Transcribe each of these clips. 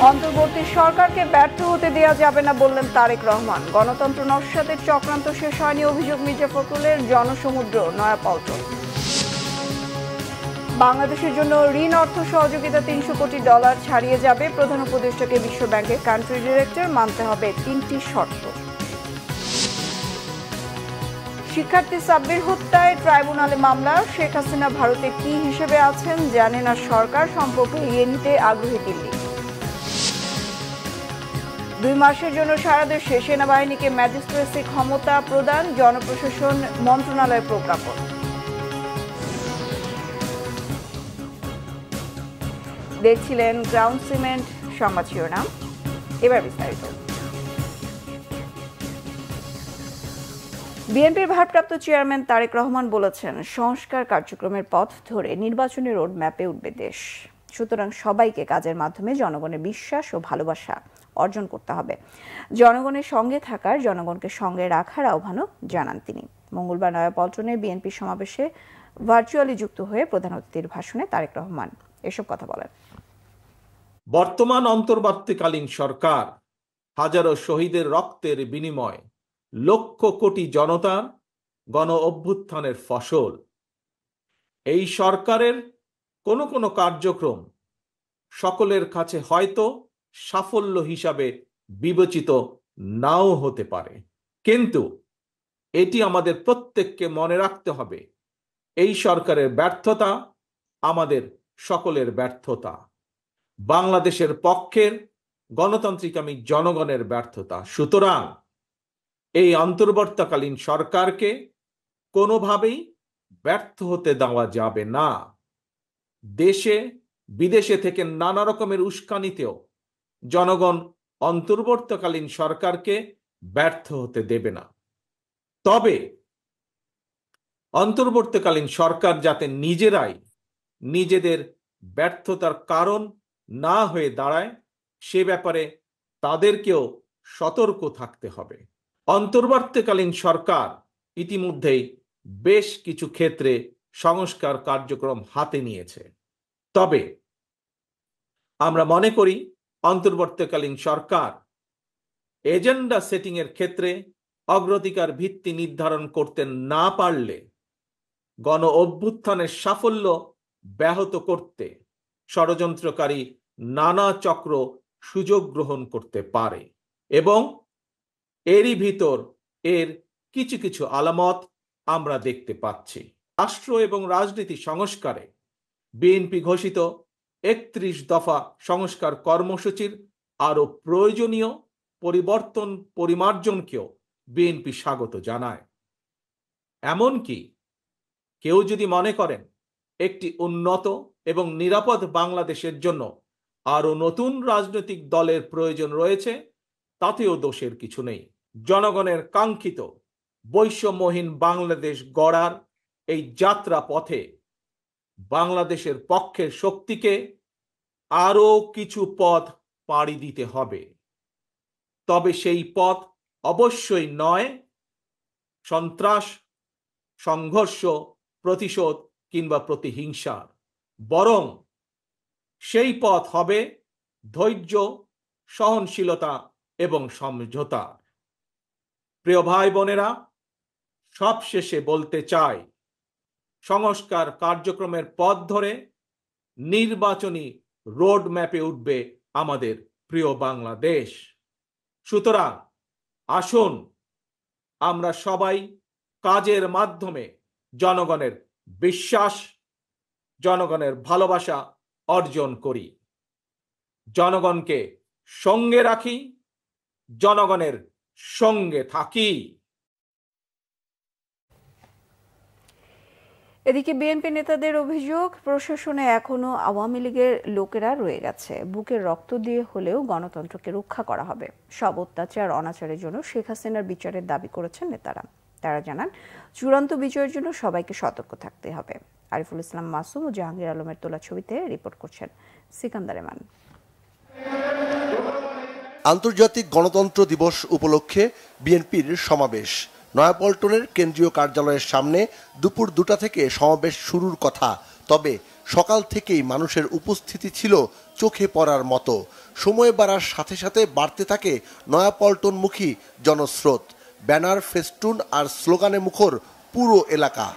অন্তর্বর্তী সরকারকে ব্যর্থ হতে দেওয়া যাবে না বললেন তারেক রহমান। গণতন্ত্র নস্যাতের চক্রান্ত শেষ হয়নি অভিযোগ মির্জা ফখরুলের। জনসমুদ্র নয়াপল্টন। বাংলাদেশের জন্য ঋণ অর্থ সহযোগিতা $300 কোটি ছাড়িয়ে যাবে। প্রধান উপদেষ্টাকে বিশ্ব ব্যাংকের কান্ট্রি ডিরেক্টর মানতে হবে 3টি শর্ত। শিক্ষার্থী সাব্বির হত্যায় ট্রাইব্যুনালে মামলা। শেখ হাসিনা ভারতে কি হিসেবে আছেন জানে না সরকার, সম্পর্কে ইয়ে নিতে আগ্রহী দিল্লি। 2 মাসের জন্য সারা দেশে সেনাবাহিনীকে ম্যাজিস্ট্রেসি ক্ষমতা প্রদান, জনপ্রশাসন মন্ত্রণালয়ের প্রজ্ঞাপন। দেখছিলেন গ্রাউন্ড সিমেন্ট সংবাদ শিরোনাম, এবার বিস্তারিত। বিএনপির ভারপ্রাপ্ত চেয়ারম্যান তারেক রহমান বলেছেন, সংস্কার কার্যক্রমের পথ ধরে নির্বাচনী রোড ম্যাপে উঠবে দেশ। সুতরাং সবাইকে কাজের মাধ্যমে জনগণের বিশ্বাস ও ভালোবাসা অর্জন করতে হবে। জনগণের সঙ্গে থাকার, জনগণকে সঙ্গে রাখার আহ্বানও জানান তিনি। মঙ্গলবার নয়াপল্টনে বিএনপি সমাবেশে ভার্চুয়ালি যুক্ত হয়ে প্রধান অতিথির ভাষণে তারেক রহমান এসব কথা বলেন। বর্তমান অন্তর্বর্তীকালীন সরকার হাজারো শহীদের রক্তের বিনিময় লক্ষ কোটি জনতার গণ অভ্যুত্থানের ফসল। এই সরকারের কোনো কার্যক্রম সকলের কাছে হয়তো সাফল্য হিসাবে বিবেচিত নাও হতে পারে, কিন্তু এটি আমাদের প্রত্যেককে মনে রাখতে হবে, এই সরকারের ব্যর্থতা আমাদের সকলের ব্যর্থতা, বাংলাদেশের পক্ষের গণতান্ত্রিকামী জনগণের ব্যর্থতা। সুতরাং এই অন্তর্বর্তীকালীন সরকারকে কোনোভাবেই ব্যর্থ হতে দেওয়া যাবে না। দেশে বিদেশে থেকে নানা রকমের উস্কানিতেও জনগণ অন্তর্বর্তীকালীন সরকারকে ব্যর্থ হতে দেবে না। তবে অন্তর্বর্তীকালীন সরকার যাতে নিজেরাই নিজেদের ব্যর্থতার কারণ না হয়ে দাঁড়ায়, সে ব্যাপারে তাদেরকেও সতর্ক থাকতে হবে। অন্তর্বর্তীকালীন সরকার ইতিমধ্যেই বেশ কিছু ক্ষেত্রে সংস্কার কার্যক্রম হাতে নিয়েছে। তবে আমরা মনে করি অন্তর্বর্তীকালীন সরকার এজেন্ডা সেটিং এর ক্ষেত্রে অগ্রাধিকার ভিত্তি নির্ধারণ করতে না পারলে গণ অভ্যুত্থানের সাফল্য ব্যাহত করতে ষড়যন্ত্রকারী নানা চক্র সুযোগ গ্রহণ করতে পারে, এবং এরই ভিতর এর কিছু কিছু আলামত আমরা দেখতে পাচ্ছি। রাষ্ট্র এবং রাজনীতি সংস্কারে বিএনপি ঘোষিত 31 দফা সংস্কার কর্মসূচির আরো প্রয়োজনীয় পরিবর্তন পরিমার্জনকেও বিএনপি স্বাগত জানায়। এমনকি কেউ যদি মনে করেন একটি উন্নত এবং নিরাপদ বাংলাদেশের জন্য আরো নতুন রাজনৈতিক দলের প্রয়োজন রয়েছে, তাতেও দোষের কিছু নেই। জনগণের কাঙ্ক্ষিত বৈষম্যহীন বাংলাদেশ গড়ার এই যাত্রা পথে বাংলাদেশের পক্ষের শক্তিকে আরো কিছু পথ পাড়ি দিতে হবে। তবে সেই পথ অবশ্যই নয় সন্ত্রাস, সংঘর্ষ, প্রতিশোধ কিংবা প্রতিহিংসার, বরং সেই পথ হবে ধৈর্য, সহনশীলতা এবং সমঝোতা। প্রিয় ভাই বোনেরা, সবশেষে বলতে চাই, সংস্কার কার্যক্রমের পথ ধরে নির্বাচনী রোড ম্যাপে উঠবে আমাদের প্রিয় বাংলাদেশ। সুতরাং আসুন আমরা সবাই কাজের মাধ্যমে জনগণের বিশ্বাস, জনগণের ভালোবাসা অর্জন করি, জনগণকে সঙ্গে রাখি, জনগণের সঙ্গে থাকি। এদিকে বিএনপি নেতাদের অভিযোগ, প্রশাসনে এখনো আওয়ামী লীগের লোকেরা রয়ে গেছে। বুকের রক্ত দিয়ে হলেও গণতন্ত্রকে রক্ষা করা হবে। সব অত্যাচার অনাচারের জন্য শেখ হাসিনার বিচারের দাবি করেছেন নেতারা। তারা জানান, চূড়ান্ত বিচারের জন্য সবাইকে সতর্ক থাকতে হবে। আরিফুল ইসলাম মাসুম ও জাহাঙ্গীর আলমের তোলা ছবিতে রিপোর্ট করছেন সিকান্দার এমান। আন্তর্জাতিক গণতন্ত্র দিবস উপলক্ষে বিএনপির সমাবেশ। নয়াপল্টনের কেন্দ্রীয় কার্যালয়ের সামনে দুপুর 2টা থেকে সমাবেশ শুরুর কথা। তবে সকাল থেকেই মানুষের উপস্থিতি ছিল চোখে পড়ার মতো। সময় বাড়ার সাথে সাথে বাড়তে থাকে নয়াপল্টনমুখী জনস্রোত। ব্যানার, ফেস্টুন আর স্লোগানে মুখর পুরো এলাকা।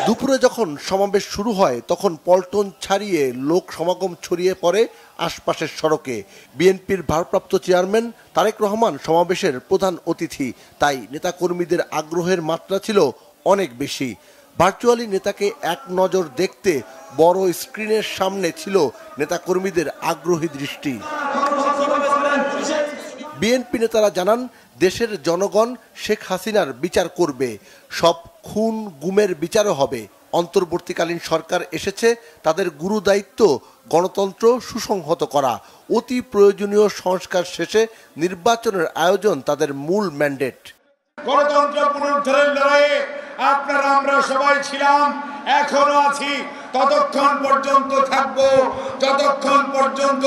দুপুরে যখন সমাবেশ শুরু হয় তখন পল্টন ছাড়িয়ে লোক সমাগম ছড়িয়ে পড়ে আশপাশের সড়কে। বিএনপির ভারপ্রাপ্ত চেয়ারম্যান তারেক রহমান সমাবেশের প্রধান অতিথি, তাই নেতাকর্মীদের আগ্রহের মাত্রা ছিল অনেক বেশি। ভার্চুয়ালি নেতাকে এক নজর দেখতে বড় স্ক্রিনের সামনে ছিল নেতাকর্মীদের আগ্রহী দৃষ্টি। বিএনপি নেতারা জানান, দেশের জনগণ শেখ হাসিনার বিচার করবে, সব খুন গুমের বিচারও হবে। অন্তর্বর্তীকালীন সরকার এসেছে, তাদের গুরু দায়িত্ব গণতন্ত্র সুসংহত করা। অতি প্রয়োজনীয় সংস্কার শেষে নির্বাচনের আয়োজন তাদের মূল ম্যান্ডেট। গণতন্ত্র পুনরুদ্ধারের লড়াইয়ে আপনারা আমরা সবাই ছিলাম, এখনো আছি, ততক্ষণ পর্যন্ত থাকবো যতক্ষণ পর্যন্ত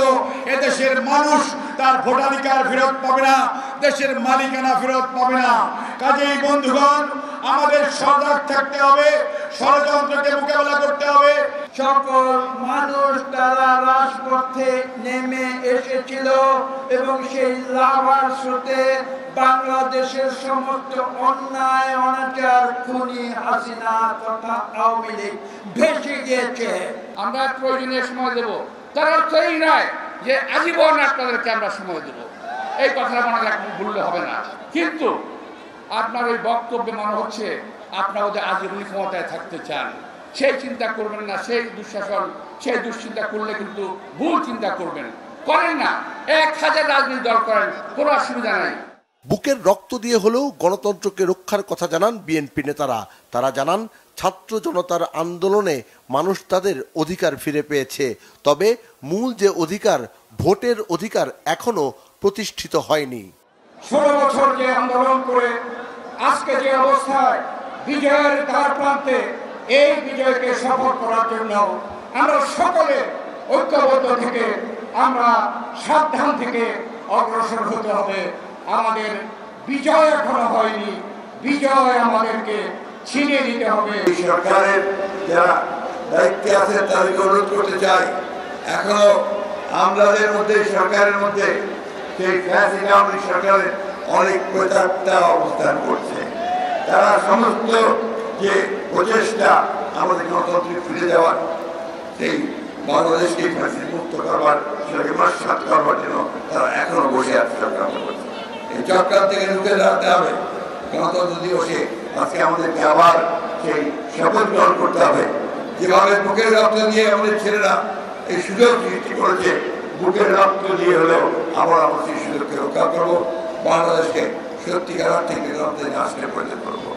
এদেশের মানুষ তার ভোটাধিকার ফেরত পাবে না, দেশের মালিকানা ফেরত পাবে না। কাজেই বন্ধুগণ, আমাদের সজাগ থাকতে হবে, ষড়যন্ত্রকে মোকাবেলা করতে হবে। সকল মানুষ তারা রাজপথে নেমে এসেছিল এবং সেই লাভার স্রোতে বাংলাদেশের সমস্ত অন্যায় অনাচার, খুনি হাসিনা তথা আওয়ামী লীগ ভেসে গিয়েছে। আমরা প্রয়োজনীয় সময় দেব, তার অর্থ এই নয় যে আজীবন আপনাদেরকে আমরা সময় দেব, এই কথাটা মনে রাখতে ভুললে হবে না। কিন্তু আপনার ওই বক্তব্যে মনে হচ্ছে আপনারা যে আজীবন ক্ষমতায় থাকতে চান, সেই চিন্তা করবেন না, সেই দুঃশাসন, সেই দুশ্চিন্তা করলে কিন্তু ভুল চিন্তা করবেন, করেন না। 1000 রাজনৈতিক দল করেন, কোনো অসুবিধা নাই। বুকের রক্ত দিয়ে হলেও গণতন্ত্রকে রক্ষার কথা জানান বিএনপি নেতারা। তারা জানান, ছাত্র জনতার আন্দোলনে মানুষ তাদের অধিকার ফিরে পেয়েছে, তবে মূল যে অধিকার, ভোটের অধিকার, এখনো প্রতিষ্ঠিত হয়নি। 16 বছর যে আন্দোলন করে আজকে যে অবস্থায় বিজয়ের দ্বার প্রান্তে, এই বিজয়কে সফল করার জন্য আমরা সকলে ঐক্যবদ্ধ থেকে, আমরা সাবধান থেকে অগ্রসর হতে হবে। আমাদের বিজয় এখনো হয়নি, বিজয় আমাদেরকে ছিনিয়ে দিতে হবে। সরকারের যারা দায়িত্বে আছে তাদেরকে অনুরোধ করতে চাই, এখনো আমাদের মধ্যে, সরকারের মধ্যে সেই ফ্যাসিলিটি সরকারের অনেক প্রেতাত্মা অবস্থান করছে। তারা সমস্ত যে প্রচেষ্টা আমাদের গণতন্ত্রে ফিরে দেওয়ার, সেই বাংলাদেশকে ফ্যাসিলিটি মুক্ত করবার, সেটাকে নস্যাৎ করবার জন্য তারা এখনো বসে আছে, চক্রান্ত করছে। এই চক্রান্ত থেকে রুখে দাঁড়াতে হবে। গণতন্ত্র দিবসে আজকে আমাদেরকে আবার সেই শপথ গ্রহণ করতে হবে, যেভাবে বুকের রক্ত দিয়ে আমাদের ছেলেরা এই সুযোগ সৃষ্টি করেছে, বুকের রক্ত দিয়ে হলেও আবার আমরা সেই সুযোগকে রক্ষা করবো, বাংলাদেশকে সত্যিকার অর্থে গণতন্ত্রের রাষ্ট্রে পরিণত করবো।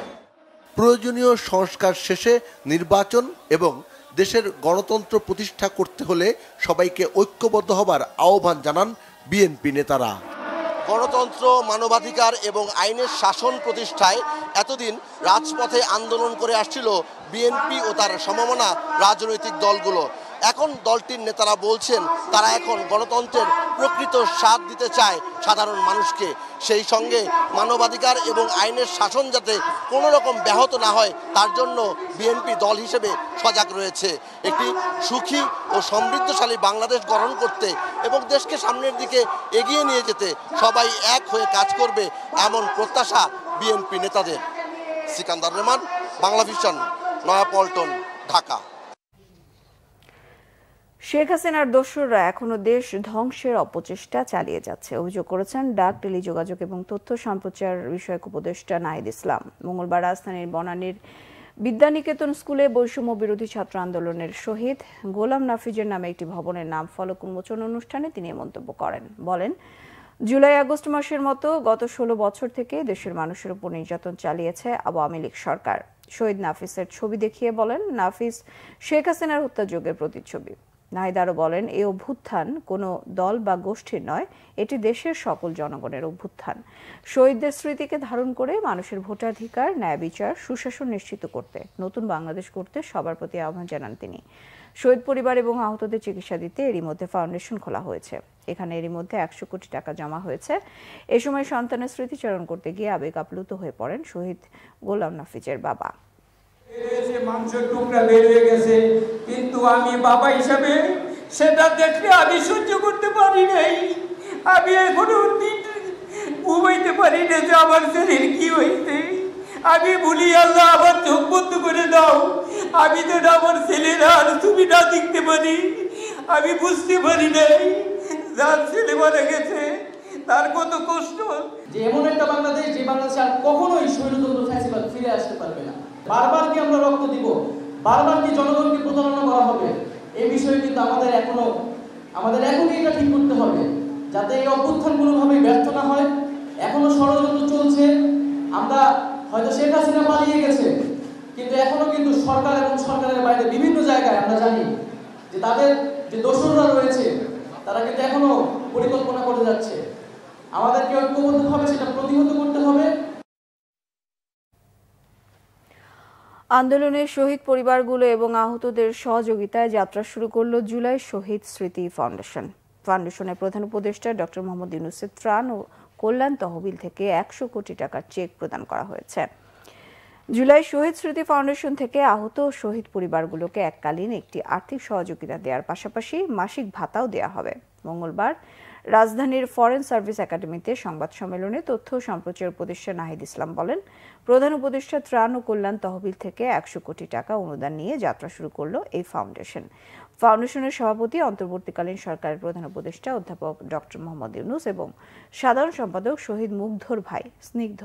প্রয়োজনীয় সংস্কার শেষে নির্বাচন এবং দেশের গণতন্ত্র প্রতিষ্ঠা করতে হলে সবাইকে ঐক্যবদ্ধ হবার আহ্বান জানান বিএনপি নেতারা। গণতন্ত্র, মানবাধিকার এবং আইনের শাসন প্রতিষ্ঠায় এতদিন রাজপথে আন্দোলন করে আসছিল বিএনপি ও তার সমমনা রাজনৈতিক দলগুলো। এখন দলটির নেতারা বলছেন, তারা এখন গণতন্ত্রের প্রকৃত স্বাদ দিতে চায় সাধারণ মানুষকে। সেই সঙ্গে মানবাধিকার এবং আইনের শাসন যাতে কোনো রকম ব্যাহত না হয়, তার জন্য বিএনপি দল হিসেবে সজাগ রয়েছে। একটি সুখী ও সমৃদ্ধশালী বাংলাদেশ গঠন করতে এবং দেশকে সামনের দিকে এগিয়ে নিয়ে যেতে সবাই এক হয়ে কাজ করবে, এমন প্রত্যাশা বিএনপি নেতাদের। সিকান্দার রহমান, বাংলা ভিশন, নয়াপল্টন, ঢাকা। শেখ হাসিনার দোসররা এখনো দেশ ধ্বংসের অপচেষ্টা চালিয়ে যাচ্ছে, অভিযোগ করেছেন ডাক, টেলিযোগাযোগ এবং তথ্য সম্প্রচার বিষয়ক উপদেষ্টা নাহিদ ইসলাম। মঙ্গলবার রাজধানীর বনানীর বিদ্যানিকেতন স্কুলে বৈষম্য বিরোধী ছাত্র আন্দোলনের শহীদ গোলাম নাফিজের নামে একটি ভবনের নাম ফলক উন্মোচন অনুষ্ঠানে তিনি মন্তব্য করেন। বলেন, জুলাই আগস্ট মাসের মতো গত 16 বছর থেকে দেশের মানুষের উপর নির্যাতন চালিয়েছে আওয়ামী লীগ সরকার। শহীদ নাফিসের ছবি দেখিয়ে বলেন, নাফিস শেখ হাসিনার হত্যাযজ্ঞের প্রতিচ্ছবি। নাহিদ আরও বলেন, এই অভ্যুত্থান কোনো দল বা গোষ্ঠীর নয়, এটি দেশের সকল জনগণের অভ্যুত্থান। শহীদদের স্মৃতিকে ধারণ করে মানুষের ভোটাধিকার, ন্যায় বিচার, সুশাসন নিশ্চিত করতে, নতুন বাংলাদেশ করতে সবার প্রতি আহ্বান জানান তিনি। শহীদ পরিবার এবং আহতদের চিকিৎসা দিতে এরই মধ্যে ফাউন্ডেশন খোলা হয়েছে। এখানে এরই মধ্যে 100 কোটি টাকা জমা হয়েছে। এ সময় সন্তানের স্মৃতিচারণ করতে গিয়ে আবেগ আপ্লুত হয়ে পড়েন শহীদ গোলাম নাফিজের বাবা। মাংসের টুকরা বের হয়ে গেছে, কিন্তু আমি বাবা হিসাবে সেটা দেখলে আমি সহ্য করতে পারি নাই। আমি এখনো ঘুমাইতে পারি না যে আমার ছেলের কি হয়েছে। আমি বলি আল্লাহ আমার চোখ বন্ধ করে দাও, আমি তো আমার ছেলের আর তুমি না দেখতে পারি। আমি বুঝতে পারি নাই যার ছেলে মারা গেছে তার কত কষ্ট। যে এমন একটা বাংলাদেশ, যে বাংলাদেশে আর কখনোই স্বৈরতন্ত্র ফ্যাসিবাদ ফিরে আসতে পারবে না। বারবার কি আমরা রক্ত দিব, বারবার কি জনগণকে প্রতারণা করা হবে, এই বিষয়ে কিন্তু আমাদের এখনই এটা ঠিক করতে হবে, যাতে এই অভ্যুত্থান কোনোভাবেই ব্যর্থ না হয়। এখনো ষড়যন্ত্র চলছে। আমরা হয়তো শেখ হাসিনা পালিয়ে গেছে, কিন্তু এখনো কিন্তু সরকার এবং সরকারের বাইরে বিভিন্ন জায়গায় আমরা জানি যে তাদের যে দোসররা রয়েছে তারা কিন্তু এখনো পরিকল্পনা করে যাচ্ছে। আমাদেরকে ঐক্যবদ্ধভাবে সেটা প্রতিহত করতে হবে। আন্দোলনের শহীদ পরিবারগুলো এবং আহতদের সহযোগিতায় যাত্রা শুরু করলো জুলাই শহীদ স্মৃতি ফাউন্ডেশনের প্রধান উপদেষ্টা ডক্টর মোহাম্মদ ইউনূসের ত্রাণ ও কল্যাণ তহবিল থেকে 100 কোটি টাকার চেক প্রদান করা হয়েছে। জুলাই শহীদ স্মৃতি ফাউন্ডেশন থেকে আহত শহীদ পরিবারগুলোকে এককালীন একটি আর্থিক সহযোগিতা দেওয়ার পাশাপাশি মাসিক ভাতাও দেওয়া হবে। মঙ্গলবার রাজধানীর ফরেন সার্ভিস একাডেমিতে সংবাদ সম্মেলনে তথ্য ও সম্প্রচার উপদেষ্টা নাহিদ ইসলাম বলেন, প্রধান উপদেষ্টা ত্রাণ ও কল্যাণ তহবিল থেকে 100 কোটি টাকা অনুদান নিয়ে যাত্রা শুরু করলো এই ফাউন্ডেশনের সভাপতি অন্তর্বর্তীকালীন সরকারের প্রধান উপদেষ্টা অধ্যাপক ডক্টর মোহাম্মদ ইউনূস এবং সাধারণ সম্পাদক শহীদ মুগ্ধর ভাই স্নিগ্ধ।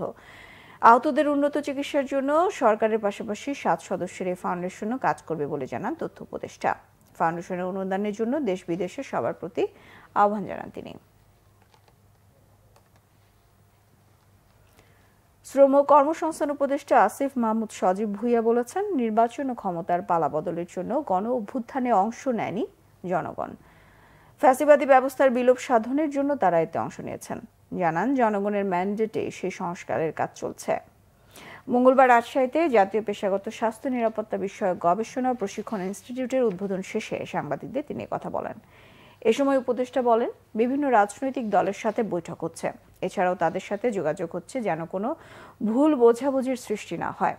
আহতদের উন্নত চিকিৎসার জন্য সরকারের পাশাপাশি 7 সদস্যের এই ফাউন্ডেশনও কাজ করবে বলে জানান তথ্য উপদেষ্টা। ফাউন্ডেশনের অনুদানের জন্য দেশ বিদেশে সবার প্রতি আহ্বান জানান তিনি। শ্রম ও কর্মসংস্থান উপদেষ্টা আসিফ মাহমুদ সজীব ভুঁইয়া বলেছেন, নির্বাচন ও ক্ষমতার পালাবদলের জন্য গণ অভ্যুত্থানে অংশ নেয়নি জনগণ। ফ্যাসিবাদী ব্যবস্থার বিলোপ সাধনের জন্য তারা এতে অংশ নিয়েছেন। জানান, জনগণের ম্যান্ডেটে সেই সংস্কারের কাজ চলছে। মঙ্গলবার রাজশাহীতে জাতীয় পেশাগত স্বাস্থ্য নিরাপত্তা বিষয়ক গবেষণা ও প্রশিক্ষণ ইনস্টিটিউটের উদ্বোধন শেষে সাংবাদিকদের তিনি কথা বলেন। এ সময় উপদেষ্টা বলেন, বিভিন্ন রাজনৈতিক দলের সাথে বৈঠক হচ্ছে, এছাড়াও তাদের সাথে যোগাযোগ হচ্ছে যেন কোনো ভুল বোঝাবুঝির সৃষ্টি না হয়।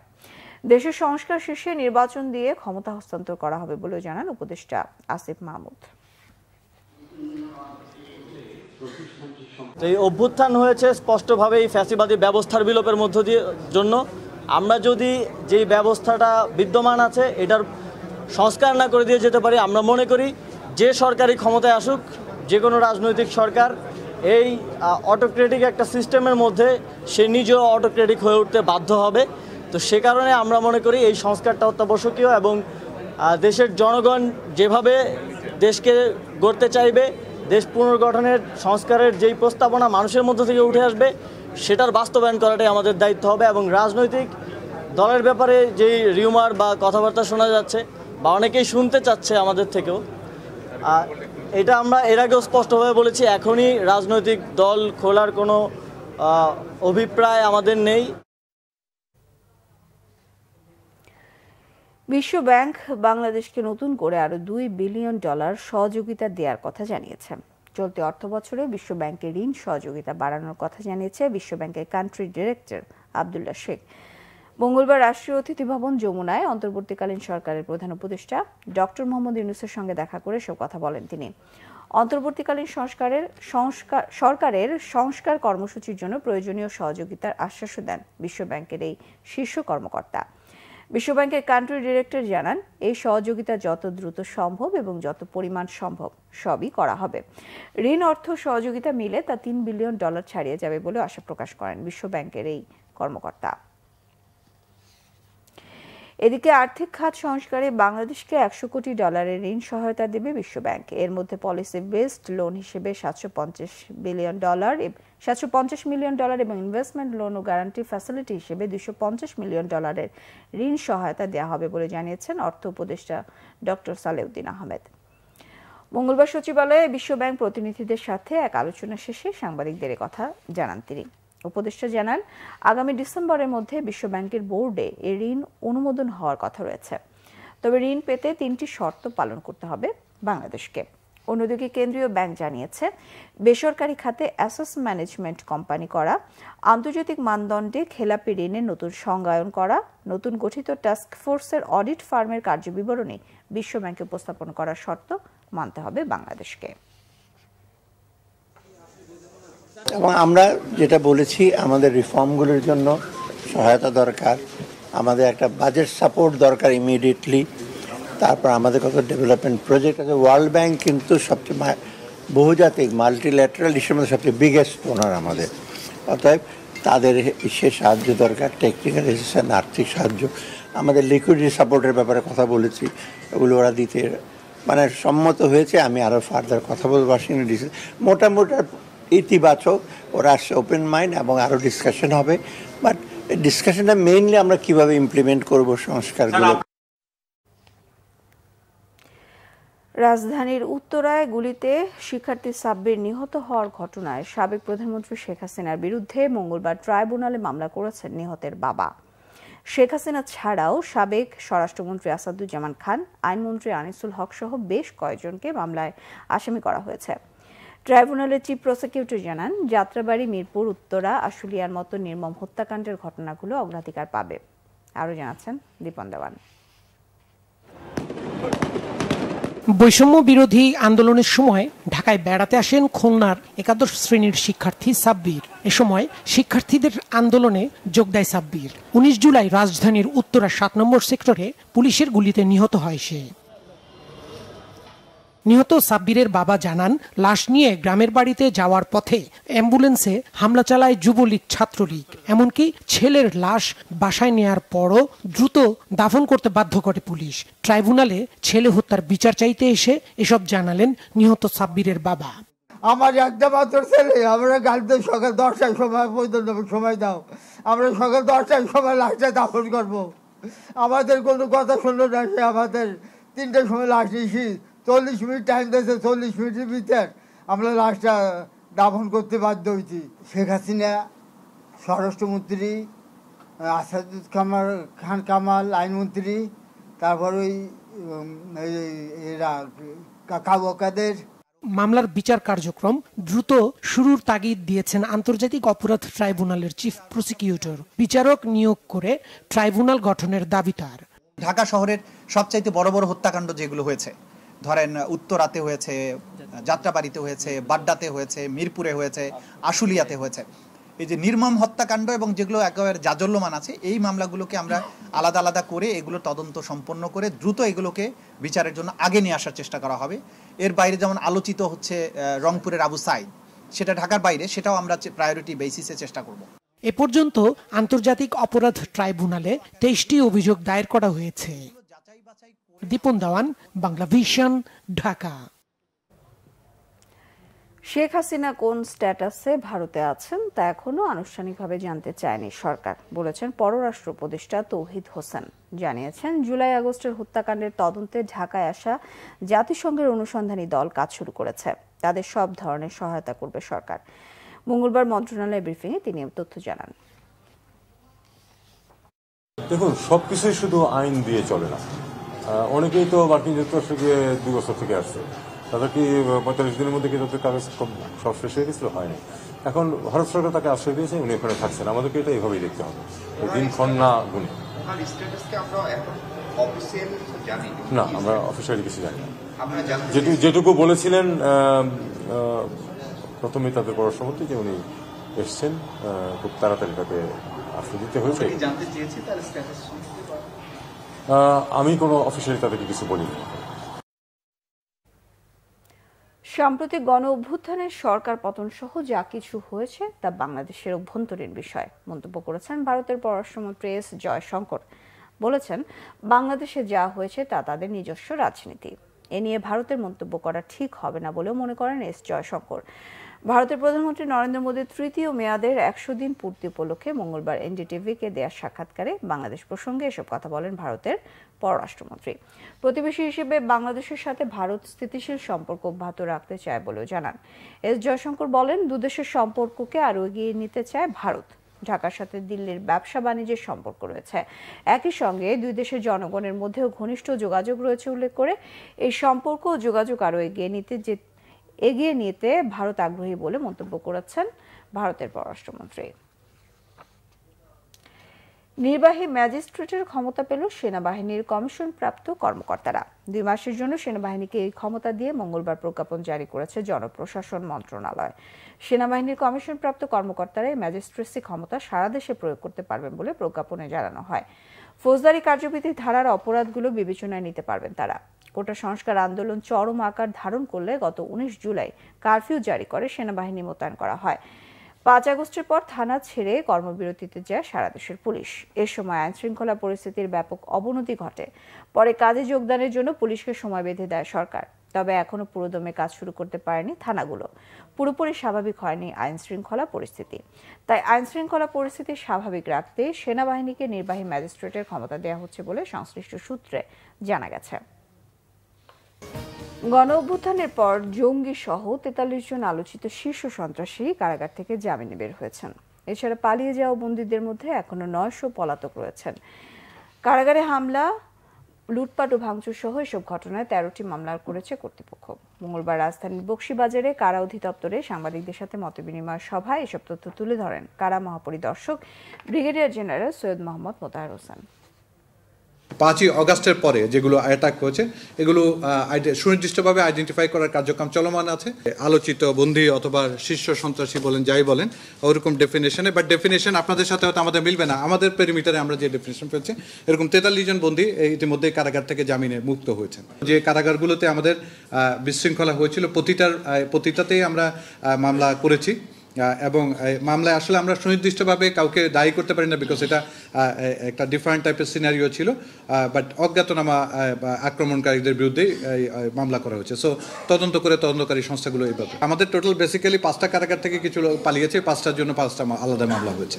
দেশের সংস্কার শেষে নির্বাচন দিয়ে ক্ষমতা হস্তান্তর করা হবে বলে জানান উপদেষ্টা আসিফ মাহমুদ। এই অভ্যুত্থান হয়েছে স্পষ্টভাবেই ফ্যাসিবাদী ব্যবস্থার বিলোপের মধ্য দিয়ে জন্য। আমরা যদি যেই ব্যবস্থাটা বিদ্যমান আছে এটার সংস্কার না করে দিয়ে যেতে পারি, আমরা মনে করি যে সরকারি ক্ষমতায় আসুক, যে কোনো রাজনৈতিক সরকার, এই অটোক্রেটিক একটা সিস্টেমের মধ্যে সে নিজেও অটোক্রেটিক হয়ে উঠতে বাধ্য হবে। তো সে কারণে আমরা মনে করি এই সংস্কারটা অত্যাবশ্যকীয় এবং দেশের জনগণ যেভাবে দেশকে গড়তে চাইবে, দেশ পুনর্গঠনের সংস্কারের যেই প্রস্তাবনা মানুষের মধ্য থেকে উঠে আসবে সেটার বাস্তবায়ন করাটাই আমাদের দায়িত্ব হবে। এবং রাজনৈতিক দলের ব্যাপারে যেই রিউমার বা কথাবার্তা শোনা যাচ্ছে বা অনেকেই শুনতে চাচ্ছে আমাদের থেকেও, এটা আমরা এর আগেও স্পষ্টভাবে বলেছি, এখনই রাজনৈতিক দল খোলার কোনো অভিপ্রায় আমাদের নেই। বিশ্ব ব্যাংক বাংলাদেশকে নতুন করে আরো $2 বিলিয়ন সহযোগিতা দেওয়ার কথা জানিয়েছে। চলতি অর্থবছরে বিশ্ব ব্যাংকের ঋণ সহযোগিতা বাড়ানোর কথা জানিয়েছে বিশ্ব ব্যাংকের কান্ট্রি ডিরেক্টর আব্দুল্লাহ শেখ। মঙ্গলবার রাষ্ট্রীয় অতিথি ভবন যমুনায় অন্তর্বর্তীকালীন সরকারের প্রধান উপদেষ্টা ডক্টর মোহাম্মদ ইউনূসের সঙ্গে দেখা করে সব কথা বলেন তিনি। অন্তর্বর্তীকালীন সরকারের সংস্কার কর্মসূচির জন্য প্রয়োজনীয় সহযোগিতার আশ্বাসও দেন বিশ্ব ব্যাংকের এই শীর্ষ কর্মকর্তা। বিশ্বব্যাংকের কান্ট্রি ডিরেক্টর জানান, এই সহযোগিতা যত দ্রুত সম্ভব এবং যত পরিমাণ সম্ভব সবই করা হবে। ঋণ অর্থ সহযোগিতা মিলে তা $3 বিলিয়ন ছাড়িয়ে যাবে বলে আশা প্রকাশ করেন বিশ্ব ব্যাংকের এই কর্মকর্তা। এদিকে আর্থিক খাত সংস্কারে বাংলাদেশকে $100 কোটি ঋণ সহায়তা দেবে বিশ্ব ব্যাংক। এর মধ্যে পলিসি বেসড লোন হিসেবে $750 মিলিয়ন এবং ইনভেস্টমেন্ট লোন ও গ্যারান্টি ফ্যাসিলিটি হিসেবে $250 মিলিয়ন ঋণ সহায়তা দেওয়া হবে বলে জানিয়েছেন অর্থ উপদেষ্টা ডক্টর সালেউদ্দিন আহমেদ। মঙ্গলবার সচিবালয়ে বিশ্ব ব্যাংক প্রতিনিধিদের সাথে এক আলোচনা শেষে সাংবাদিকদের কথা জানান তিনি। উপদেষ্টা জানান, আগামী ডিসেম্বরের মধ্যে বিশ্ব ব্যাংকের বোর্ডে এই ঋণ অনুমোদন হওয়ার কথা রয়েছে। তবে ঋণ পেতে 3টি শর্ত পালন করতে হবে বাংলাদেশকে। অন্যদিকে কেন্দ্রীয় ব্যাংক জানিয়েছে, বেসরকারি খাতে অ্যাসেট ম্যানেজমেন্ট কোম্পানি করা, আন্তর্জাতিক মানদণ্ডে খেলাপি ঋণের নতুন সংজ্ঞায়ন করা, নতুন গঠিত টাস্ক ফোর্সের অডিট ফার্মের কার্যবিবরণী বিশ্ব ব্যাংকে উপস্থাপন করার শর্ত মানতে হবে বাংলাদেশকে। এবং আমরা যেটা বলেছি, আমাদের রিফর্মগুলোর জন্য সহায়তা দরকার, আমাদের একটা বাজেট সাপোর্ট দরকার ইমিডিয়েটলি, তারপর আমাদের কত ডেভেলপমেন্ট প্রজেক্ট আছে। ওয়ার্ল্ড ব্যাংক কিন্তু সবচেয়ে বহুজাতিক মাল্টিল্যাটারাল ইস্যুর মধ্যে সবচেয়ে বিগেস্ট ওনার আমাদের, অতএব তাদের সে সাহায্য দরকার, টেকনিক্যাল অ্যাসিস্ট্যান্স, আর্থিক সাহায্য। আমাদের লিকুইডিটি সাপোর্টের ব্যাপারে কথা বলেছি, ওগুলো ওরা দিতে মানে সম্মত হয়েছে। আমি আরও ফার্দার কথা বলবো ওয়াশিংটন ডিসি। মোটামুটি ইতিবাচক, ওরা আসছে ওপেন মাইন্ড এবং আরও ডিসকাশন হবে। বাট ডিসকাশনটা মেইনলি আমরা কিভাবে ইমপ্লিমেন্ট করব সংস্কারগুলো। রাজধানীর উত্তরায় গুলিতে শিক্ষার্থী সাব্বির নিহত হওয়ার ঘটনায় সাবেক প্রধানমন্ত্রী শেখ হাসিনার বিরুদ্ধে মঙ্গলবার ট্রাইব্যুনালে মামলা করেছেন নিহতের বাবা। শেখ হাসিনা ছাড়াও সাবেক স্বরাষ্ট্রমন্ত্রী আসাদুজ্জামান খান, আইনমন্ত্রী আনিসুল হক সহ বেশ কয়েকজনকে মামলায় আসামি করা হয়েছে। ট্রাইব্যুনালের চিফ প্রসিকিউটর জানান, যাত্রাবাড়ি, মিরপুর, উত্তরা, আশুলিয়ার মতো নির্মম হত্যাকাণ্ডের ঘটনাগুলো অগ্রাধিকার পাবে। আরও জানাচ্ছেন দীপন দেওয়ান। বৈষম্য বিরোধী আন্দোলনের সময় ঢাকায় বেড়াতে আসেন খুলনার একাদশ শ্রেণীর শিক্ষার্থী সাব্বির। এ সময় শিক্ষার্থীদের আন্দোলনে যোগ দেয় সাব্বির। 19 জুলাই রাজধানীর উত্তরা 7 নম্বর সেক্টরে পুলিশের গুলিতে নিহত হয় সে। নিহত সাব্বিরের বাবা জানান, লাশ নিয়ে গ্রামের বাড়িতে যাওয়ার পথে অ্যাম্বুলেন্সে হামলা চালায় যুবলীগ, ছাত্রলীগ। এমনকি ছেলের লাশ বাসায় নেয়ার পরও দ্রুত দাফন করতে বাধ্য করে পুলিশ। ট্রাইব্যুনালে ছেলে হত্যার বিচার চাইতে এসে এসব জানালেন নিহত সাব্বিরের বাবা। আমার একটা মাত্র ছেলে, আমরা কালকে সকাল 10টার সময় পর্যন্ত সময় দাও, আমরা সকাল 10টার সময় লাশটা দাফন করবো। আমাদের কোনো কথা শুনলো না, সে আমাদের 3টার সময় লাশ নিয়েছি, 40 মিনিট টাইম দিয়েছে, 40 মিনিটের ভিতর আমরা লাশটা দাফন করতে বাধ্য হয়েছি। শেখ হাসিনা, স্বরাষ্ট্রমন্ত্রী আসাদুজ্জামান খান কামাল, আইনমন্ত্রী, তারপর ওই এরা কাদের। মামলার বিচার কার্যক্রম দ্রুত শুরুর তাগিদ দিয়েছেন আন্তর্জাতিক অপরাধ ট্রাইব্যুনালের চিফ প্রসিকিউটর। বিচারক নিয়োগ করে ট্রাইব্যুনাল গঠনের দাবি তার। ঢাকা শহরের সবচাইতে বড় বড় হত্যাকাণ্ড যেগুলো হয়েছে, ধরেন উত্তরাতে হয়েছে, যাত্রাবাড়িতে হয়েছে, বাড্ডাতে হয়েছে, মিরপুরে হয়েছে, আশুলিয়াতে হয়েছে, এই যে নির্মম হত্যাকাণ্ড এবং যেগুলো একেবারে জাজল্যমান আছে, এই মামলাগুলোকে আমরা আলাদা আলাদা করে এগুলো তদন্ত সম্পন্ন করে দ্রুত এগুলোকে বিচারের জন্য আগে নিয়ে আসার চেষ্টা করা হবে। এর বাইরে যেমন আলোচিত হচ্ছে রংপুরের আবু সাইদ, সেটা ঢাকার বাইরে, সেটাও আমরা প্রায়োরিটি বেসিসে চেষ্টা করব। এ পর্যন্ত আন্তর্জাতিক অপরাধ ট্রাইব্যুনালে 23টি অভিযোগ দায়ের করা হয়েছে। দীপন দেওয়ান, বাংলা ভিশন, ঢাকা। শেখ হাসিনা কোন স্ট্যাটাসে ভারতে আছেন তা এখনো আনুষ্ঠানিকভাবে জানতে চায়নি সরকার, বলেছেন পররাষ্ট্র উপদেষ্টা তৌহিদ হোসেন। জানিয়েছেন, জুলাই আগস্টের হত্যাকাণ্ডের তদন্তে ঢাকায় আসা জাতিসংঘের অনুসন্ধানী দল কাজ শুরু করেছে। তাদের সব ধরনের সহায়তা করবে সরকার। মঙ্গলবার মন্ত্রণালয়ের ব্রিফিংয়ে তিনি তথ্য জানান। দেখুন, সবকিছুই শুধু আইন দিয়ে চলে না। অনেকেই তো মার্কিন যুক্তরাষ্ট্রে গিয়ে 2 বছর থেকে আসছে, তাদের কি 45 দিনের মধ্যে কি তাদের কাগজ সব শেষ হয়ে গেছিল? হয়নি। এখন ভারত সরকার তাকে আশ্রয় দিয়েছে, উনি ওখানে থাকছেন। আমাদেরকে এটা এইভাবেই দেখতে হবে, দিনক্ষণ না গুনে। না, আমরা অফিসিয়ালি কিছু জানি না। যেটুকু বলেছিলেন প্রথমে তাদের পররাষ্ট্রমন্ত্রী, যে উনি এসছেন, খুব তাড়াতাড়ি তাকে আশ্রয় দিতে হয়েছে। আমি কোনো অফিসিয়ালি তাদেরকে কিছু বলিনি। সাম্প্রতিক গণ অভ্যুত্থানের সরকার পতন সহ যা কিছু হয়েছে তা বাংলাদেশের অভ্যন্তরীণ বিষয় মন্তব্য করেছেন ভারতের পররাষ্ট্রমন্ত্রী এস জয়শঙ্কর। বলেছেন, বাংলাদেশে যা হয়েছে তা তাদের নিজস্ব রাজনীতি। এ নিয়ে ভারতের মন্তব্য করা ঠিক হবে না বলেও মনে করেন এস জয়শঙ্কর। ভারতের প্রধানমন্ত্রী নরেন্দ্র মোদীর তৃতীয় মেয়াদের 100 দিন পূর্তি উপলক্ষে মঙ্গলবার এনডিটিভিকে দেয়া সাক্ষাৎকারে বাংলাদেশ প্রসঙ্গে এসব কথা বলেন ভারতের পররাষ্ট্রমন্ত্রী। প্রতিবেশী হিসেবে বাংলাদেশের সাথে ভারত স্থিতিশীল সম্পর্ক অব্যাহত রাখতে চায় বলেও জানান। এস জয়শঙ্কর বলেন, দুদেশের সম্পর্ককে আরও এগিয়ে নিতে চায় ভারত। ঢাকার সাথে দিল্লির ব্যবসা বাণিজ্যের সম্পর্ক রয়েছে। একই সঙ্গে দুই দেশের জনগণের মধ্যেও ঘনিষ্ঠ যোগাযোগ রয়েছে উল্লেখ করে এই সম্পর্ক ও যোগাযোগ আরও এগিয়ে নিতে ভারত আগ্রহী বলে মন্তব্য করেছেন ভারতের পররাষ্ট্রমন্ত্রী। নির্বাহী ম্যাজিস্ট্রেটের ক্ষমতা পেল সেনাবাহিনীর কমিশনপ্রাপ্ত কর্মকর্তারা। 2 মাসের জন্য সেনাবাহিনীকে এই ক্ষমতা দিয়ে মঙ্গলবার প্রজ্ঞাপন জারি করেছে জনপ্রশাসন মন্ত্রণালয়। সেনাবাহিনীর কমিশনপ্রাপ্ত কর্মকর্তারা এই ম্যাজিস্ট্রেসি ক্ষমতা সারা দেশে প্রয়োগ করতে পারবেন বলে প্রজ্ঞাপনে জানানো হয়। ফৌজদারি কার্যবিধির ধারার অপরাধগুলো বিবেচনায় নিতে পারবেন তারা। কোটা সংস্কার আন্দোলন চরম আকার ধারণ করলে গত 19 জুলাই কারফিউ জারি করে সেনাবাহিনী মোতায়েন করা হয়। 5 আগস্টের পর থানা ছেড়ে কর্মবিরতিতে যায় সারা দেশের পুলিশ। এ সময় আইনশৃঙ্খলা পরিস্থিতির ব্যাপক অবনতি ঘটে। পরে কাজে যোগদানের জন্য পুলিশকে সময় বেঁধে দেয় সরকার। তবে এখনো পুরোদমে কাজ শুরু করতে পারেনি থানাগুলো। পুরোপুরি স্বাভাবিক হয়নি আইনশৃঙ্খলা পরিস্থিতি। তাই আইনশৃঙ্খলা পরিস্থিতি স্বাভাবিক রাখতে সেনাবাহিনীকে নির্বাহী ম্যাজিস্ট্রেটের ক্ষমতা দেওয়া হচ্ছে বলে সংশ্লিষ্ট সূত্রে জানা গেছে। গণ অভ্যুত্থানের পর জঙ্গি সহ 43 জন আলোচিত শীর্ষ সন্ত্রাসী কারাগার থেকে জামিনে বের হয়েছেন। এছাড়া পালিয়ে যাওয়া বন্দীদের মধ্যে এখনো 900 পলাতক রয়েছেন। কারাগারে হামলা, লুটপাট ও ভাঙচুর সহ এসব ঘটনায় 13টি মামলা করেছে কর্তৃপক্ষ। মঙ্গলবার রাজধানীর বকশীবাজারে কারা অধিদপ্তরে সাংবাদিকদের সাথে মতবিনিময় সভায় এসব তথ্য তুলে ধরেন কারা মহাপরিদর্শক ব্রিগেডিয়ার জেনারেল সৈয়দ মোহাম্মদ মোতাহার হোসেন। 5ই আগস্টের পরে যেগুলো অ্যাটাক হয়েছে এগুলো সুনির্দিষ্টভাবে আইডেন্টিফাই করার কার্যক্রম চলমান আছে। আলোচিত বন্দী অথবা শীর্ষ সন্ত্রাসী বলেন যাই বলেন ওরকম ডেফিনেশনে, বাট ডেফিনেশন আপনাদের সাথে হয়তো আমাদের মিলবে না। আমাদের পেরিমিটারে আমরা যে ডেফিনেশন পেয়েছি এরকম 43 জন বন্দী ইতিমধ্যে কারাগার থেকে জামিনে মুক্ত হয়েছেন। যে কারাগারগুলোতে আমাদের বিশৃঙ্খলা হয়েছিল প্রতিটাতেই আমরা মামলা করেছি এবং মামলায় আসলে আমরা সুনির্দিষ্টভাবে কাউকে দায়ী করতে পারি না, বিকজ এটা একটা ডিফারেন্ট টাইপের সিনারিও ছিল। বাট অজ্ঞাতনামা আক্রমণকারীদের বিরুদ্ধে মামলা করা হয়েছে। সো তদন্ত করে তদন্তকারী সংস্থাগুলো এই ব্যাপারে আমাদের টোটাল বেসিক্যালি 5টা কারাগার থেকে কিছু লোক পালিয়েছে, 5টার জন্য 5টা আলাদা মামলা হয়েছে।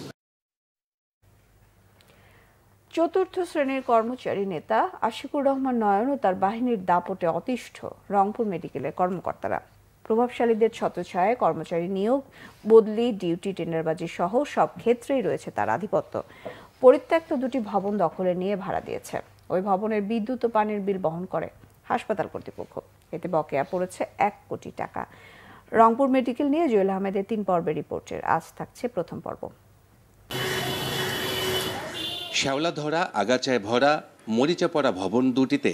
চতুর্থ শ্রেণীর কর্মচারী নেতা আশিকুর রহমান নয়ন ও তার বাহিনীর দাপটে অতিষ্ঠ রংপুর মেডিকেলের কর্মকর্তারা। প্রভাবশালীদের ছত্রছায়ায় কর্মচারী নিয়োগ, বদলি, ডিউটি, টেন্ডারবাজি সহ সব ক্ষেত্রেই রয়েছে তার আধিপত্য। পরিত্যক্ত 2টি ভবন দখলে নিয়ে ভাড়া দিয়েছে। ওই ভবনের বিদ্যুৎ ও পানির বিল বহন করে হাসপাতাল কর্তৃপক্ষ। এতে বকেয়া পড়েছে 1 কোটি টাকা। রংপুর মেডিকেল নিয়ে জুয়েল আহমেদের 3 পর্বের রিপোর্টের আজ থাকছে প্রথম পর্ব। শ্যাওলা ধরা, আগাছায় ভরা, মরিচা পড়া ভবন দুটিতে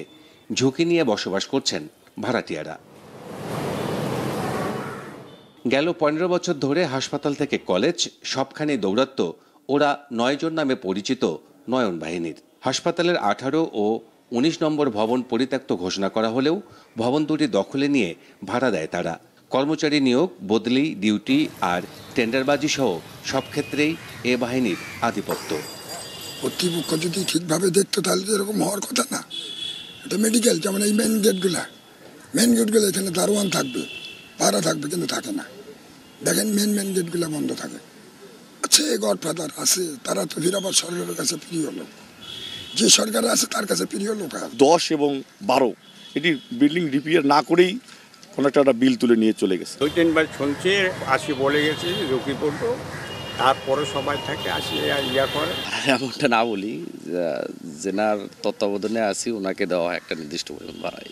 ঝুঁকি নিয়ে বসবাস করছেন ভাড়াটিয়ারা। গেল 15 বছর ধরে হাসপাতাল থেকে কলেজ সবখানে দৌরাত্ম্য ওরা 9 জন নামে পরিচিত নয়ন বাহিনীর। হাসপাতালের 18 ও 19 নম্বর ভবন পরিত্যক্ত ঘোষণা করা হলেও ভবন দুটি দখলে নিয়ে ভাড়া দেয় তারা। কর্মচারী নিয়োগ, বদলি, ডিউটি আর টেন্ডারবাজি সহ সব ক্ষেত্রেই এ বাহিনীর আধিপত্য। কর্তৃপক্ষ যদি ঠিকভাবে দেখতো তাহলে তো এরকম হওয়ার কথা না। এটা মেডিকেল, যেমন এই মেন গেটগুলো এখানে দারোয়ান থাকবে, পাহারা থাকবে, কিন্তু থাকে না। দেখেন মেন গেটগুলো বন্ধ থাকে। আছে গডফাদার আছে, তারা তো ফিরাবার সরকারের কাছে প্রিয় লোক। যে সরকার আছে তার কাছে প্রিয় লোক। 10 এবং 12 এটি বিল্ডিং রিপেয়ার না করেই কোনো একটা বিল তুলে নিয়ে চলে গেছে। 2-3 বার শুনছি আসি বলে গেছি ঝুঁকি পড়বো, তারপরে সবাই থাকে আসি ইয়া করে। এমনটা না বলি, জেনার তত্ত্বাবধানে আসি, ওনাকে দেওয়া একটা নির্দিষ্ট পরিমাণ ভাড়াই।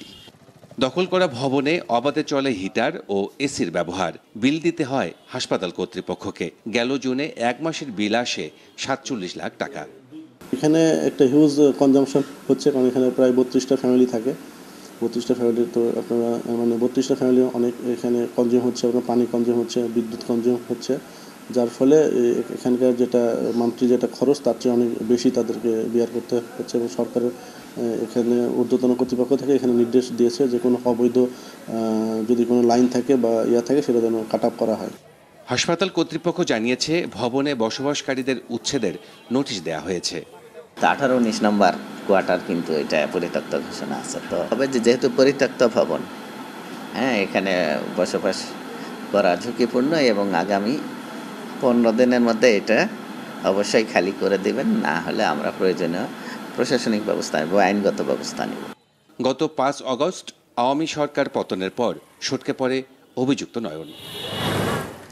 দখল করা ভবনে অবাধে চলে হিটার ও এসির ব্যবহার। বিল দিতে হয় হাসপাতাল কর্তৃপক্ষকে। গেল জুনে 1 মাসের বিল আসে 47 লাখ টাকা। এখানে একটা হিউজ কনজাম্পশন হচ্ছে, কারণ এখানে প্রায় 32টা ফ্যামিলি থাকে। 32টা ফ্যামিলি তো আপনারা 32টা ফ্যামিলি অনেক এখানে কনজিউম হচ্ছে, আপনার পানি কনজিউম হচ্ছে, বিদ্যুৎ কনজিউম হচ্ছে, যার ফলে এখানকার যেটা মান্থলি যেটা খরচ তার চেয়ে অনেক বেশি তাদেরকে বিয়ার করতে হচ্ছে। এবং সরকারের এখানে ঊর্ধ্বতন কর্তৃপক্ষ থেকে এখানে নির্দেশ দিয়েছে যে কোনো অবৈধ যদি কোনো লাইন থাকে বা থাকে সেটা যেন কাট আপ করা হয়। হাসপাতাল কর্তৃপক্ষ জানিয়েছে ভবনে বসবাসকারীদের উচ্ছেদের নোটিশ দেওয়া হয়েছে। 18-19 নম্বর কোয়ার্টার কিন্তু এটা পরিত্যক্ত ঘোষণা আছে। তো তবে যেহেতু পরিত্যক্ত ভবন, এখানে বসবাস করা ঝুঁকিপূর্ণ এবং আগামী 15 দিনের মধ্যে এটা অবশ্যই খালি করে দিবেন, না হলে আমরা প্রয়োজনীয় প্রশাসনিক ব্যবস্থা নেব, আইনগত ব্যবস্থা নেব। গত 5 আগস্ট আওয়ামী সরকার পতনের পর সটকে পড়ে অভিযুক্ত নয়ন।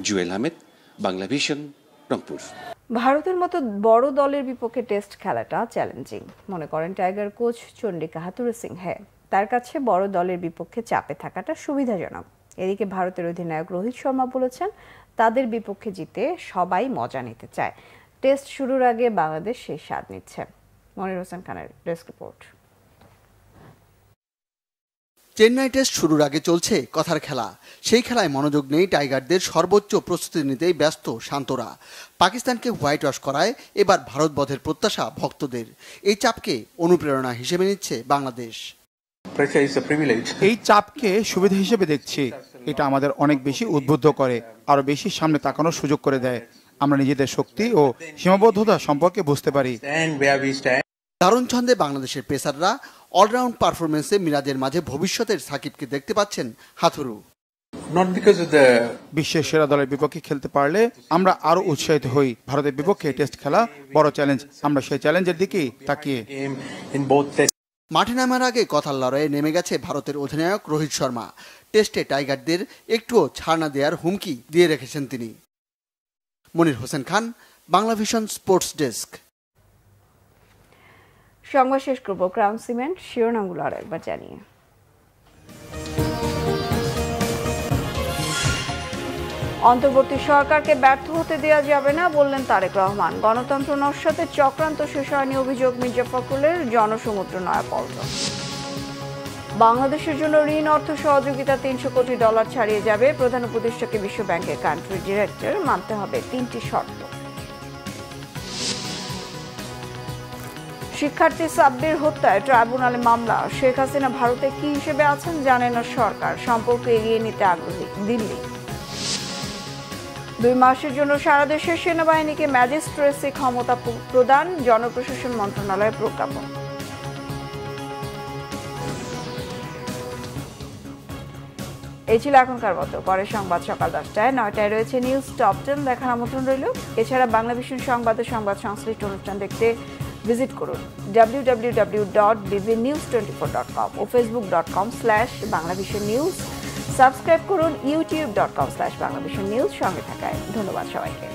জুয়েল আহমেদ, বাংলা ভিশন, রংপুর। ভারতের মতো বড় দলের বিপক্ষে টেস্ট খেলাটা চ্যালেঞ্জিং মনে করেন টাইগার কোচ চন্ডিকা হাথুরুসিংহে। তার কাছে বড় দলের বিপক্ষে চাপে থাকাটা সুবিধাজনক। এদিকে ভারতের অধিনায়ক রোহিত শর্মা বলেছেন তাদের বিপক্ষে জিতে সবাই মজা নিতে চায়। টেস্ট শুরুর আগে বাংলাদেশ সেই স্বাদ নিচ্ছে। মনির হোসেন খানের ডেস্ক রিপোর্ট। চেন্নাই টেস্ট শুরুর আগে চলছে কথার খেলা। সেই খেলায় মনোযোগ নেই টাইগারদের, সর্বোচ্চ প্রস্তুতি নিতেই ব্যস্ত শান্তরা। পাকিস্তানকে হোয়াইট ওয়াশ করায় এবার ভারত বধের প্রত্যাশা ভক্তদের। এই চাপকে অনুপ্রেরণা হিসেবে নিচ্ছে বাংলাদেশ। এই চাপকে সুবিধা হিসেবে দেখছি। এটা আমাদের অনেক বেশি উদ্বুদ্ধ করে, আরো বেশি সামনে তাকানোর সুযোগ করে দেয়। আমরা নিজেদের শক্তি ও সীমাবদ্ধতা সম্পর্কে বুঝতে পারি। দারুণ ছন্দে বাংলাদেশের পেসাররা। অলরাউন্ড পারফরমেন্সে মিরাজের মাঝে ভবিষ্যতের সাকিবকে দেখতে পাচ্ছেন হাথুরু। বিশ্বের সেরা দলের বিপক্ষে খেলতে পারলে আমরা আরো উৎসাহিত হই। ভারতের বিপক্ষে টেস্ট খেলা বড় চ্যালেঞ্জ, আমরা সেই চ্যালেঞ্জের দিকেই তাকিয়ে। মাঠে নামার আগে কথার লড়াইয়ে নেমে গেছে ভারতের অধিনায়ক রোহিত শর্মা। টেস্টে টাইগারদের একটুও ছাড় না দেওয়ার হুমকি দিয়ে রেখেছেন তিনি। Monir Hossain Khan, Banglavision sports desk. সংবাদ শেষ করব ক্রাউন সিমেন্ট শিরোনামগুলো আর একবার জানিয়ে। অন্তর্বর্তী সরকারকে ব্যর্থ হতে দেওয়া যাবে না বললেন তারেক রহমান। গণতন্ত্র নস্যাতের চক্রান্ত শেষ হয়নি অভিযোগ মির্জা ফখরুলের জনসমুদ্র নয়াপল্টন। বাংলাদেশের জন্য ঋণ অর্থ সহযোগিতা $300 কোটি ছাড়িয়ে যাবে। প্রধান উপদেষ্টাকে বিশ্ব ব্যাংকের কান্ট্রি ডিরেক্টর মানতে হবে 3টি শর্ত। শিক্ষার্থী সাব্বির হত্যায় ট্রাইব্যুনালে মামলা। শেখ হাসিনা ভারতে কি হিসেবে আছেন জানে না সরকার, সম্পর্ক এগিয়ে নিতে আগ্রহী দিল্লি। 2 মাসের জন্য সারা দেশের সেনাবাহিনীকে ম্যাজিস্ট্রেসি ক্ষমতা প্রদান, জনপ্রশাসন মন্ত্রণালয়ের প্রজ্ঞাপন। এই ছিল এখনকার মতো। পরের সংবাদ সকাল 10টায়। 9টায় রয়েছে নিউজ টপ 10 দেখার আমন্ত্রণ রইল। এছাড়া বাংলাভিশন সংবাদের সংবাদ সংশ্লিষ্ট অনুষ্ঠান দেখতে ভিজিট করুন www.bbnews24.com ও facebook.com/banglavisionnews। সাবস্ক্রাইব করুন youtube.com/banglavisionnews। সঙ্গে থাকায় ধন্যবাদ সবাইকে।